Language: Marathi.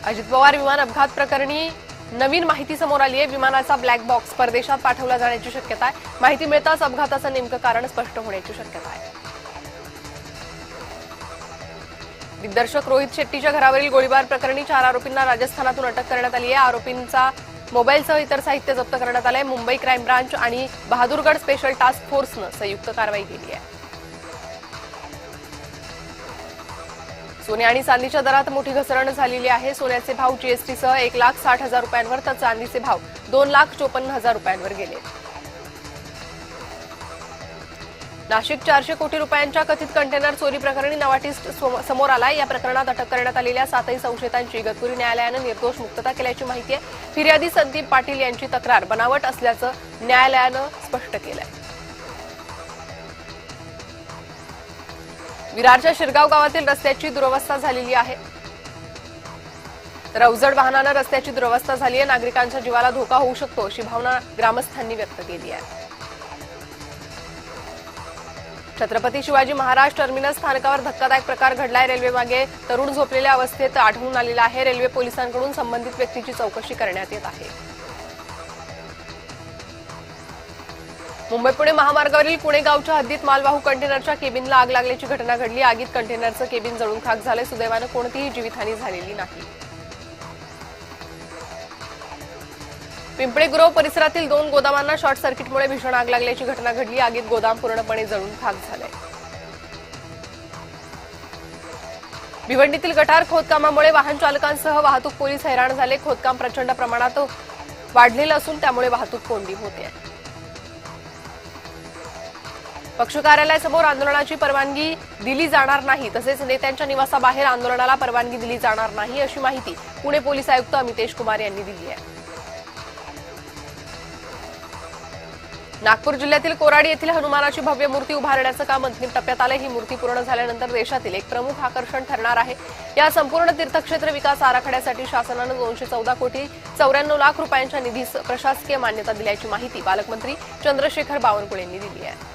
अजित पवार विमान अपघात प्रकरणी नवीन माहिती समोर आली आहे। विमानाचा ब्लॅक बॉक्स परदेशात पाठवला जाण्याची शक्यता आहे। माहिती मिळताच अपघाताचं नेमकं कारण स्पष्ट होण्याची शक्यता आहे। दिग्दर्शक रोहित शेट्टीच्या घरावरील गोळीबार प्रकरणी 4 आरोपींना राजस्थानातून अटक करण्यात आली आहे। आरोपींचा मोबाईलसह इतर साहित्य जप्त करण्यात आले आहे। मुंबई क्राईम ब्रांच आणि बहादुरगड स्पेशल टास्क फोर्सनं संयुक्त कारवाई केली आहे। सोने आणि चांदीच्या दरात मोठी घसरण झालेली आहे। सोन्याचे भाव जीएसटीसह 1,60,000 रुपयांवर तर चांदीचे भाव 2,54,000 रुपयांवर गेले। नाशिक 400 कोटी रुपयांच्या कथित कंटेनर चोरी प्रकरणी नवा ट्विस्ट समोर आलाय। या प्रकरणात अटक करण्यात आलेल्या 7 संशयितांची इगतपुरी न्यायालयानं निर्दोष मुक्तता केल्याची माहिती आहे। फिर्यादी संदीप पाटील यांची तक्रार बनावट असल्याचं न्यायालयानं स्पष्ट केलंय। विरारच्या शिरगाव गावातील रस्त्याची दुरवस्था झालेली आहे। तर अवजड वाहनानं रस्त्याची दुरवस्था झाली आहे। नागरिकांच्या जीवाला धोका होऊ शकतो अशी भावना ग्रामस्थांनी व्यक्त केली आहे। छत्रपती शिवाजी महाराज टर्मिनस स्थानकावर धक्कादायक प्रकार घडलाय। रेल्वेमागे तरुण झोपलेल्या अवस्थेत आढळून आलेला आहे। रेल्वे पोलिसांकडून संबंधित व्यक्तीची चौकशी करण्यात येत आहे। मुंबई पुणे महामार्गावरील पुणे गावच्या हद्दीत मालवाहू कंटेनरच्या केबिनला आग लागल्याची घटना घडली। आगीत कंटेनरचं केबिन जळून खाक झाले। सुदैवानं कोणतीही जीवितहानी झालेली नाही। पिंपळे गुरव परिसरातील 2 गोदामांना शॉर्ट सर्किटमुळे भीषण आग लागल्याची घटना घडली। आगीत गोदाम पूर्णपणे जळून खाक झाले। भिवंडीतील गटार खोदकामामुळे वाहन चालकांसह वाहतूक पोलीस हैराण झाले। खोदकाम प्रचंड प्रमाणात वाढलेलं असून त्यामुळे वाहतूक कोंडी होते। पक्ष कार्यालयासमोर आंदोलनाची परवानगी दिली जाणार नाही, तसेच नेत्यांच्या निवासाबाहेर आंदोलनाला परवानगी दिली जाणार नाही अशी माहिती पुणे पोलीस आयुक्त अमितेश कुमार यांनी दिली आहे। नागपूर जिल्ह्यातील कोराडी येथील हनुमानाची भव्य मूर्ती उभारण्याचं काम अंतिम टप्प्यात आलं। ही मूर्ती पूर्ण झाल्यानंतर देशातील एक प्रमुख आकर्षण ठरणार आहे। या संपूर्ण तीर्थक्षेत्र विकास आराखड्यासाठी शासनानं 214 कोटी 94 लाख रुपयांच्या निधीस प्रशासकीय मान्यता दिल्याची माहिती पालकमंत्री चंद्रशेखर बावनकुळे यांनी दिली आहे।